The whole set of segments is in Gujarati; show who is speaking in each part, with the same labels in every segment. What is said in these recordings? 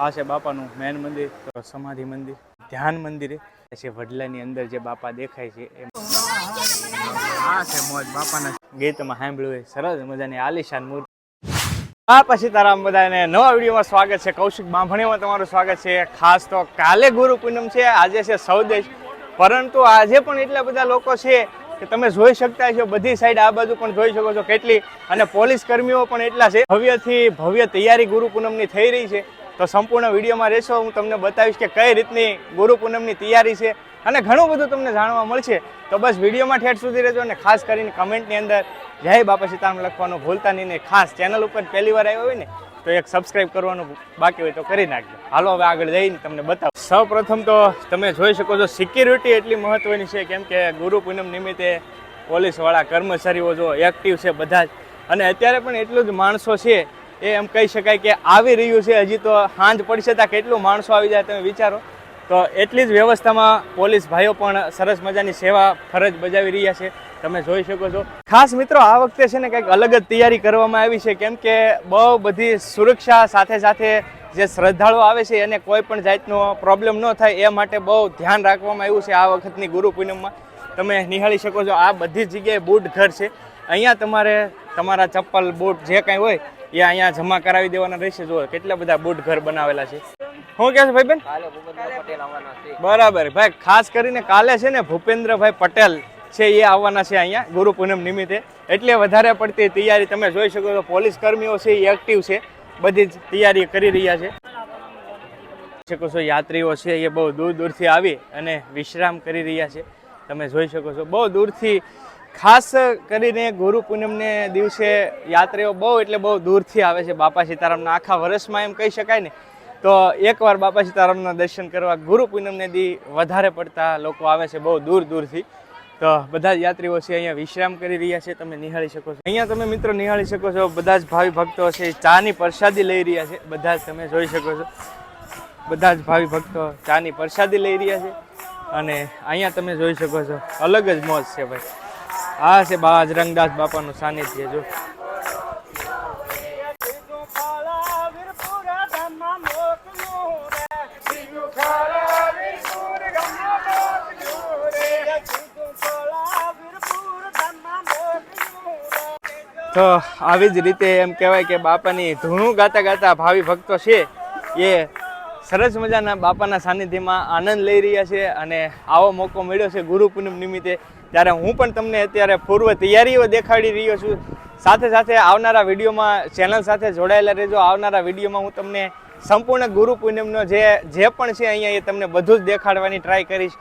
Speaker 1: આ છે બાપાનું મેન મંદિર, તો સમાધિ મંદિર, ધ્યાન મંદિર છે વડલાની અંદર જે બાપા દેખાય છે. આ છે મોજ બાપાના ગીતમાં સાંભળ્યું સરસ મજાની આલિશાન મૂર્તિ. બાપા સીતારામ, બધાને નવા વિડીયોમાં સ્વાગત છે. કૌશિક બાંભણીમાં તમારું સ્વાગત છે. ખાસ તો કાલે ગુરુ પૂનમ છે, આજે છે સૌદેશ, પરંતુ આજે પણ એટલા બધા લોકો છે કે તમે જોઈ શકતા છો. બધી સાઈડ આ બાજુ પણ જોઈ શકો છો કેટલી, અને પોલીસ કર્મીઓ પણ એટલા છે. ભવ્યથી ભવ્ય તૈયારી ગુરુ પૂનમની થઈ રહી છે. તો સંપૂર્ણ વિડીયોમાં રહેશો, હું તમને બતાવીશ કે કઈ રીતની ગુરુ પૂનમની તૈયારી છે, અને ઘણું બધું તમને જાણવા મળશે. તો બસ વિડીયોમાં ઠેઠ સુધી રહેજો, અને ખાસ કરીને કમેન્ટની અંદર જય બાપા સીતારામ લખવાનું ભૂલતા નહીં. ખાસ ચેનલ ઉપર પહેલી વાર આવ્યો હોય ને તો એક સબસ્ક્રાઇબ કરવાનું બાકી હોય તો કરી નાખજો. હાલો હવે આગળ જઈને તમને બતાવો. સૌ પ્રથમ તો તમે જોઈ શકો છો સિક્યુરિટી એટલી મહત્વની છે, કેમ કે ગુરુ પૂનમ નિમિત્તે પોલીસવાળા કર્મચારીઓ જો એક્ટિવ છે બધા જ, અને અત્યારે પણ એટલું જ માણસો છે એ એમ કહી શકાય કે આવી રહ્યું છે. હજી તો સાંજ પડશે ત્યાં કેટલું માણસો આવી જાય તમે વિચારો. તો એટલી જ વ્યવસ્થામાં પોલીસ ભાઈઓ પણ સરસ મજાની સેવા ફરજ બજાવી રહ્યા છે, તમે જોઈ શકો છો. ખાસ મિત્રો આ વખતે છે ને કંઈક અલગ જ તૈયારી કરવામાં આવી છે, કેમ કે બહુ બધી સુરક્ષા સાથે સાથે જે શ્રદ્ધાળુઓ આવે છે એને કોઈ પણ જાતનો પ્રોબ્લેમ ન થાય એ માટે બહુ ધ્યાન રાખવામાં આવ્યું છે આ વખતની ગુરુ પૂનમમાં. તમે નિહાળી શકો છો આ બધી જગ્યાએ બૂટ ઘર છે. અહીંયા તમારે તમારા ચપ્પલ બૂટ જે કાંઈ હોય એ અહીંયા જમા કરાવી દેવાના રહેશે. જુઓ કેટલા બધા બૂટ ઘર બનાવેલા છે. શું કહે છે ભાઈ બેન? બરાબર ભાઈ, ખાસ કરીને કાલે છે ને ભૂપેન્દ્રભાઈ પટેલ છે એ આવવાના છે અહીંયા ગુરુ પૂનમ નિમિત્તે, એટલે વધારે પડતી તૈયારી તમે જોઈ શકો છો. પોલીસ કર્મીઓ છે એ એક્ટિવ છે, બધી જ તૈયારી કરી રહ્યા છે. શકો છો યાત્રીઓ છે એ બહુ દૂર દૂરથી આવી અને વિશ્રામ કરી રહ્યા છે, તમે જોઈ શકો છો. બહુ દૂરથી, ખાસ કરીને ગુરુ પૂનમને દિવસે યાત્રીઓ બહુ એટલે બહુ દૂરથી આવે છે બાપા સીતારામના. આખા વર્ષમાં એમ કહી શકાય ને તો એકવાર બાપા સીતારામના દર્શન કરવા ગુરુ પૂનમને દી વધારે પડતા લોકો આવે છે બહુ દૂર દૂરથી. તો બધા જ યાત્રીઓ છે અહીંયા વિશ્રામ કરી રહ્યા છે, તમે નિહાળી શકો છો. અહીંયા તમે મિત્રો નિહાળી શકો છો બધા જ ભાવિ ભક્તો છે ચાની પ્રસાદી લઈ રહ્યા છે. બધા જ તમે જોઈ શકો છો, બધા જ ભાવિ ભક્તો ચાની પ્રસાદી લઈ રહ્યા છે, અને અહીંયા તમે જોઈ શકો છો અલગ જ મોજ છે ભાઈ. આ છે બજરંગદાસ બાપાનું સાનિધ્ય. જો તો આવી જ રીતે એમ કહેવાય કે બાપાની ધૂણું ગાતા ગાતા ભાવિ ભક્તો છે એ સરસ મજાના બાપાના સાનિધ્યમાં આનંદ લઈ રહ્યા છે. અને આવો મોકો મળ્યો છે ગુરુ પૂનમ નિમિત્તે, ત્યારે હું પણ તમને અત્યારે પૂર્વ તૈયારીઓ દેખાડી રહ્યો છું. સાથે સાથે આવનારા વિડીયોમાં ચેનલ સાથે જોડાયેલા રહેજો. આવનારા વિડીયોમાં હું તમને સંપૂર્ણ ગુરુ પૂનમનો જે પણ છે અહીંયા એ તમને બધું જ દેખાડવાની ટ્રાય કરીશ.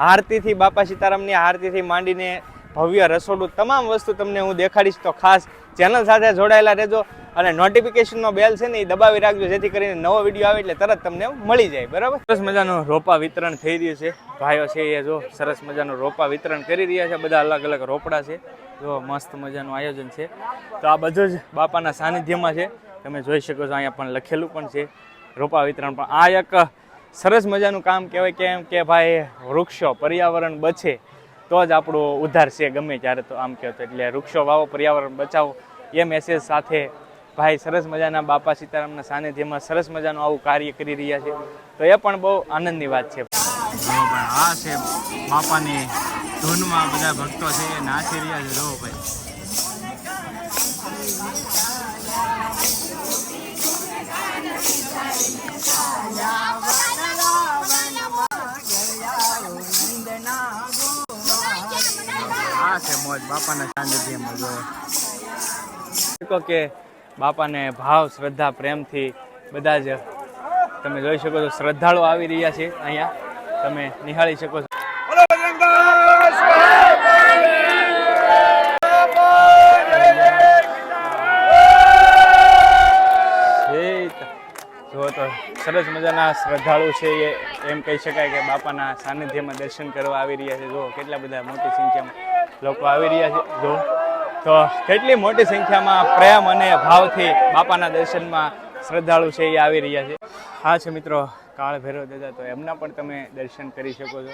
Speaker 1: આરતીથી બાપા સીતારામની આરતીથી માંડીને ભવ્ય રસોડું તમામ વસ્તુ તમને હું દેખાડીશ. તો ખાસ ચેનલ સાથે જોડાયેલા રહેજો, અને નોટિફિકેશનનો બેલ છે ને એ દબાવી રાખજો, જેથી કરીને નવો વિડીયો આવે એટલે તરત તમને મળી જાય. બરાબર. સરસ મજાનું રોપા વિતરણ થઈ રહ્યું છે. ભાઈઓ છે એ જો સરસ મજાનું રોપા વિતરણ કરી રહ્યા છે. બધા અલગ અલગ રોપડા છે, જો મસ્ત મજાનું આયોજન છે. તો આ બધું જ બાપાના સાનિધ્યમાં છે, તમે જોઈ શકો છો. અહીંયા પણ લખેલું પણ છે રોપા વિતરણ. પણ આ એક સરસ મજાનું કામ કહેવાય, કેમ કે ભાઈ વૃક્ષો પર્યાવરણ બચે તો જ આપણો ઉદ્ધાર છે ગમે ત્યારે. તો આમ કહેતો એટલે વૃક્ષો વાવો, પર્યાવરણ બચાવો એ મેસેજ સાથે ભાઈ સરસ મજાના બાપા સીતારામના સાનિધ્યમાં સરસ મજાનું આવું કાર્ય કરી રહ્યા છે. તો એ પણ બહુ આનંદની વાત છે. આ છે બાપાની ધૂનમાં બધા ભક્તો છે એ નાચી રહ્યા છે. જો ભાઈ આ છે મોજ બાપાના સાનિધ્યમાં. જો કે બાપાને ભાવ શ્રદ્ધા પ્રેમથી બધા જ તમે જોઈ શકો છો શ્રદ્ધાળુઓ આવી રહ્યા છે અહીંયા, તમે નિહાળી શકો છો. જો તો સરસ મજાના શ્રદ્ધાળુ છે એ એમ કહી શકાય કે બાપાના સાનિધ્યમાં દર્શન કરવા આવી રહ્યા છે. જો કેટલા બધા મોટી સંખ્યામાં લોકો આવી રહ્યા છે. જો તો કેટલી મોટી સંખ્યામાં પ્રેમ અને ભાવથી બાપાના દર્શનમાં શ્રદ્ધાળુ છે એ આવી રહ્યા છે. હા છે મિત્રો કાળ ભૈરવ દાદા, તો એમના પણ તમે દર્શન કરી શકો છો.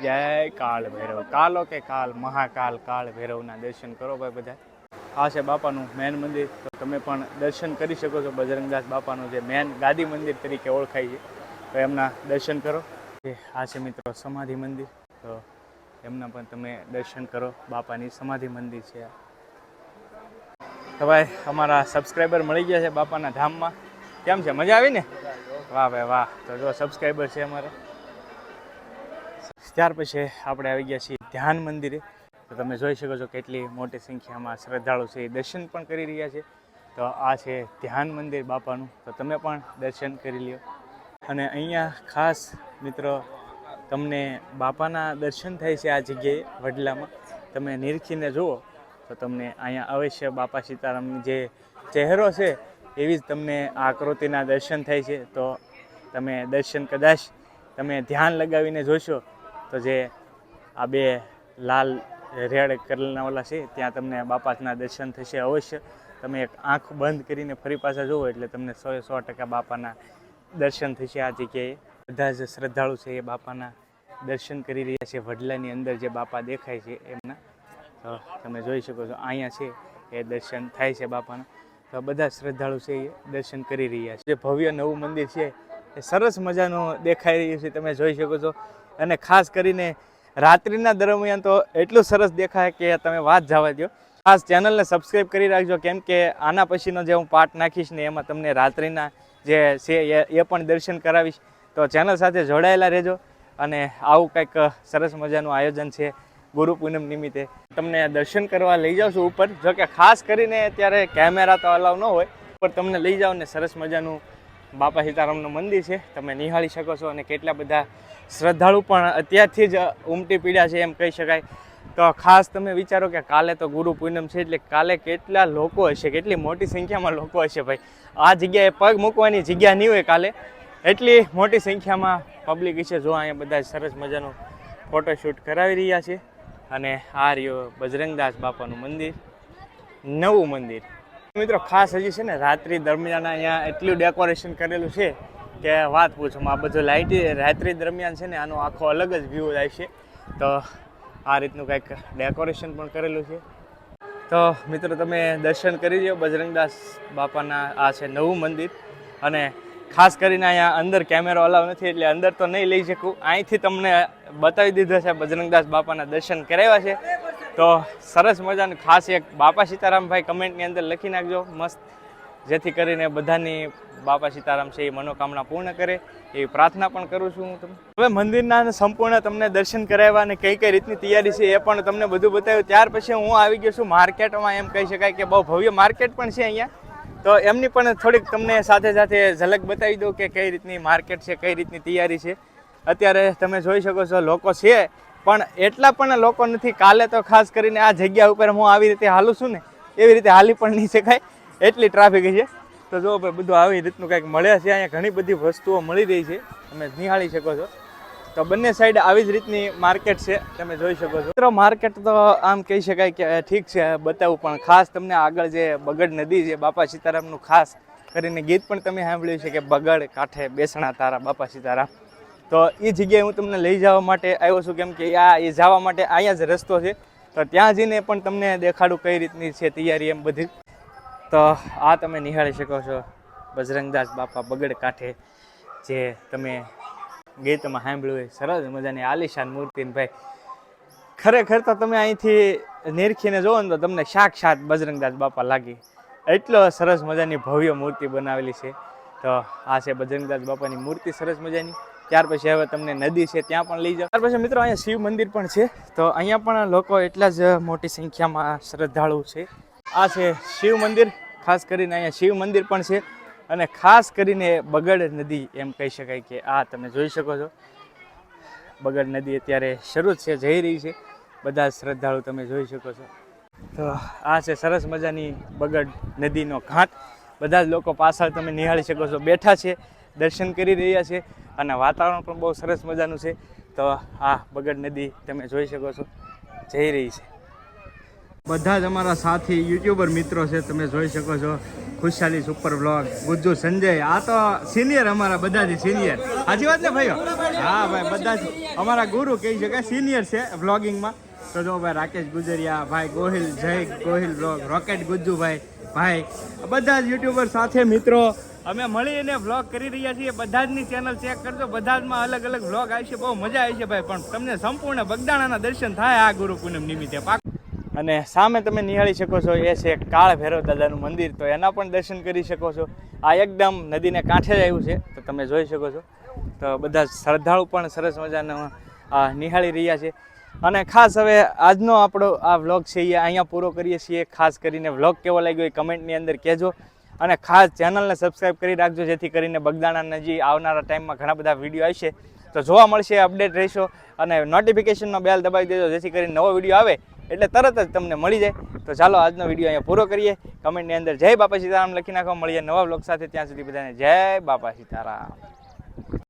Speaker 1: જય કાળ ભૈરવ. કાલો કે કાલ મહાકાલ કાળ ભૈરવના દર્શન કરો ભાઈ બધા. આ છે બાપાનું મેન મંદિર. તો તમે પણ દર્શન કરી શકો છો. બજરંગદાસ બાપાનું જે મેન ગાદી મંદિર તરીકે ઓળખાય છે, તો એમના દર્શન કરો. આ છે મિત્રો સમાધિ મંદિર, તો એમના પણ તમે દર્શન કરો. બાપાની સમાધિ મંદિર છે. તો ભાઈ અમારા સબસ્ક્રાઈબર મળી ગયા છે બાપાના ધામમાં. કેમ છે, મજા આવી ને? વાહ ભાઈ વાહ. તો જો સબસ્ક્રાઈબર છે અમારે. ત્યાર પછી આપણે આવી ગયા છીએ ધ્યાન મંદિરે. તો તમે જોઈ શકો છો કેટલી મોટી સંખ્યામાં શ્રદ્ધાળુ છે એ દર્શન પણ કરી રહ્યા છે. તો આ છે ધ્યાન મંદિર બાપાનું, તો તમે પણ દર્શન કરી લ્યો. અને અહીંયા ખાસ મિત્રો તમને બાપાના દર્શન થાય છે આ જગ્યાએ વડલામાં. તમે નિરખીને જુઓ તો તમને અહીંયા અવશ્ય બાપા સીતારામની જે ચહેરો છે એવી જ તમને આકૃતિના દર્શન થાય છે. તો તમે દર્શન કદાચ તમે ધ્યાન લગાવીને જોશો તો જે આ બે લાલ રેડ કલરના ઓલા છે ત્યાં તમને બાપાના દર્શન થશે અવશ્ય. તમે એક આંખ બંધ કરીને ફરી પાછા જુઓ એટલે તમને 100% બાપાના દર્શન થશે આ જગ્યાએ. બધા જ શ્રદ્ધાળુ છે એ બાપાના દર્શન કરી રહ્યા છે. વડલાની અંદર જે બાપા દેખાય છે એમના, તો તમે જોઈ શકો છો અહીંયા છે એ દર્શન થાય છે બાપાના. તો બધા શ્રદ્ધાળુ છે એ દર્શન કરી રહ્યા છે. જે ભવ્ય નવું મંદિર છે એ સરસ મજાનું દેખાઈ રહ્યું છે, તમે જોઈ શકો છો. અને ખાસ કરીને રાત્રિના દરમિયાન તો એટલું સરસ દેખાય કે તમે વાત જવા દો. ખાસ ચેનલને સબસ્ક્રાઈબ કરી રાખજો, કેમ કે આના પછીનો જે હું પાર્ટ નાખીશ ને એમાં તમને રાત્રિના જે છે એ પણ દર્શન કરાવીશ. તો ચેનલ સાથે જોડાયેલા રહેજો. અને આવું કંઈક સરસ મજાનું આયોજન છે ગુરુ પૂનમ નિમિત્તે. તમને દર્શન કરવા લઈ જાઉં છું ઉપર. જો કે ખાસ કરીને ત્યારે કેમેરા તો અલાઉ ન હોય, પણ તમને લઈ જાઓ ને સરસ મજાનું બાપા સીતારામનું મંદિર છે, તમે નિહાળી શકો છો. અને કેટલા બધા શ્રદ્ધાળુ પણ અત્યારથી જ ઉમટી પીડ્યા છે એમ કહી શકાય. તો ખાસ તમે વિચારો કે કાલે તો ગુરુ પૂનમ છે, એટલે કાલે કેટલા લોકો હશે, કેટલી મોટી સંખ્યામાં લોકો હશે ભાઈ. આ જગ્યાએ પગ મૂકવાની જગ્યા નહીં હોય કાલે, એટલી મોટી સંખ્યામાં પબ્લિક છે. જો અહીંયા બધા સરસ મજાનું ફોટોશૂટ કરાવી રહ્યા છે. અને આ રહ્યો બજરંગદાસ બાપાનું મંદિર, નવું મંદિર. મિત્રો ખાસ હજી છે ને રાત્રિ દરમિયાન અહીંયા એટલું ડેકોરેશન કરેલું છે કે વાત પૂછો. આ બધું લાઇટ રાત્રિ દરમિયાન છે ને આનો આખો અલગ જ વ્યૂ જાય છે. તો આ રીતનું કંઈક ડેકોરેશન પણ કરેલું છે. તો મિત્રો તમે દર્શન કરી લો બજરંગદાસ બાપાના. આ છે નવું મંદિર. અને ખાસ કરીને અહીંયા અંદર કેમેરો અલાવ નથી એટલે અંદર તો નહીં લઈ શકું. અહીંથી તમને બતાવી દીધો છે બજરંગદાસ બાપાના દર્શન કરાવ્યા છે. તો સરસ મજાનું ખાસ એક બાપા સીતારામભાઈ કમેન્ટની અંદર લખી નાખજો મસ્ત, જેથી કરીને બધાની બાપા સીતારામ છે એ મનોકામના પૂર્ણ કરે એવી પ્રાર્થના પણ કરું છું હું તમને. હવે મંદિરના સંપૂર્ણ તમને દર્શન કરાવ્યા અને કઈ કઈ રીતની તૈયારી છે એ પણ તમને બધું બતાવ્યું. ત્યાર પછી હું આવી ગયો છું માર્કેટમાં. એમ કહી શકાય કે બહુ ભવ્ય માર્કેટ પણ છે અહીંયા. તો એમની પણ થોડીક તમને સાથે સાથે ઝલક બતાવી દઉં કે કઈ રીતની માર્કેટ છે, કઈ રીતની તૈયારી છે. અત્યારે તમે જોઈ શકો છો લોકો છે, પણ એટલા પણ લોકો નથી. કાલે તો ખાસ કરીને આ જગ્યા ઉપર હું આવી રીતે હાલું છું ને એવી રીતે હાલી પણ નહીં શકાય, એટલી ટ્રાફિક છે. તો જો ભાઈ બધું આવી રીતનું કંઈક મળે છે. અહીંયા ઘણી બધી વસ્તુઓ મળી રહી છે, તમે નિહાળી શકો છો. તો બંને સાઈડ આવી જ રીતની માર્કેટ છે, તમે જોઈ શકો છો. મિત્રો માર્કેટ તો આમ કહી શકાય કે ઠીક છે બતાવું, પણ ખાસ તમને આગળ જે બગડ નદી છે બાપા સીતારામનું ખાસ કરીને ગીત પણ તમે સાંભળ્યું છે કે બગડ કાંઠે બેસણા તારા બાપા સીતારામ. તો એ જગ્યાએ હું તમને લઈ જવા માટે આવ્યો છું, કેમ કે એ જવા માટે અહીંયા જ રસ્તો છે. તો ત્યાં જઈને પણ તમને દેખાડું કઈ રીતની છે તૈયારી એમ બધી. તો આ તમે નિહાળી શકો છો બજરંગદાસ બાપા બગડ કાંઠે, જે તમે ગીતમાં સાંભળ્યું હોય. સરસ મજાની આલિશાન મૂર્તિ. ભાઈ ખરેખર તો તમે અહીંથી નિરખીને જોવો ને તો તમને સાક્ષાત બજરંગદાસ બાપા લાગી. એટલો સરસ મજાની ભવ્ય મૂર્તિ બનાવેલી છે. તો આ છે બજરંગદાસ બાપાની મૂર્તિ સરસ મજાની. ત્યાર પછી હવે તમને નદી છે ત્યાં પણ લઈ જાઓ. ત્યાર પછી મિત્રો અહીંયા શિવ મંદિર પણ છે. તો અહીંયા પણ લોકો એટલા જ મોટી સંખ્યામાં શ્રદ્ધાળુ છે. આ છે શિવ મંદિર. ખાસ કરીને અહીંયા શિવ મંદિર પણ છે. અને ખાસ કરીને બગડ નદી એમ કહી શકાય કે આ તમે જોઈ શકો છો. બગડ નદી અત્યારે શરૂ છે, જઈ રહી છે. બધા શ્રદ્ધાળુ તમે જોઈ શકો છો. તો આ છે સરસ મજાની બગડ નદીનો ઘાટ. બધા જ લોકો પાછળ તમે નિહાળી શકો છો બેઠા છે, દર્શન કરી રહ્યા છે. અને વાતાવરણ પણ બહુ સરસ મજાનું છે. તો આ બગડ નદી તમે જોઈ શકો છો જઈ રહી છે. બધા જ અમારા સાથી યુટ્યુબર મિત્રો છે, તમે જોઈ શકો છો. ખુશાલી સુપર વ્લોગ, ગુજ્જુ સંજય, આ તો સિનિયર અમારા બધાથી સિનિયર. સાચી વાત ને ભાઈઓ? હા ભાઈ, બધા જ અમારા ગુરુ કહી શકાય, સિનિયર છે વ્લોગિંગમાં. તો જો ભાઈ રાકેશ ગુજરિયા, ભાઈ ગોહિલ, જય ગોહિલ બ્લોગ, રોકેટ ગુજ્જુભાઈ, ભાઈ બધા જ યુટ્યુબર સાથે મિત્રો અમે મળીને વ્લોગ કરી રહ્યા છીએ. બધા જની ચેનલ ચેક કરજો, બધા જમાં અલગ અલગ વ્લોગ આવશે, બહુ મજા આવી છે ભાઈ. પણ તમને સંપૂર્ણ બગદાણાના દર્શન થાય આ ગુરુ પૂનમ નિમિત્તે. અને સામે તમે નિહાળી શકો છો એ છે કાળ ભૈરવ દાદાનું મંદિર, તો એના પણ દર્શન કરી શકો છો. આ એકદમ નદીને કાંઠે જ આવ્યું છે, તો તમે જોઈ શકો છો. તો બધા શ્રદ્ધાળુ પણ સરસ મજાનો નિહાળી રહ્યા છે. અને ખાસ હવે આજનો આપણો આ વ્લોગ છે એ અહીંયા પૂરો કરીએ છીએ. ખાસ કરીને વ્લોગ કેવો લાગ્યો એ કમેન્ટની અંદર કહેજો. અને ખાસ ચેનલને સબસ્ક્રાઈબ કરી રાખજો, જેથી કરીને બગદાણાના જે આવનારા ટાઈમમાં ઘણા બધા વિડીયો આવશે તો જોવા મળશે, અપડેટ રહેશો. અને નોટિફિકેશનનો બેલ દબાવી દેજો, જેથી કરીને નવો વિડીયો આવે એટલે તરત જ તમને મળી જાય. તો ચાલો આજનો વિડીયો અહીંયા પૂરો કરીએ. કમેન્ટની અંદર જય બાપા સીતારામ લખી નાખો. મળીએ નવા વ્લોગ સાથે, ત્યાં સુધી બધાને જય બાપા સીતારામ.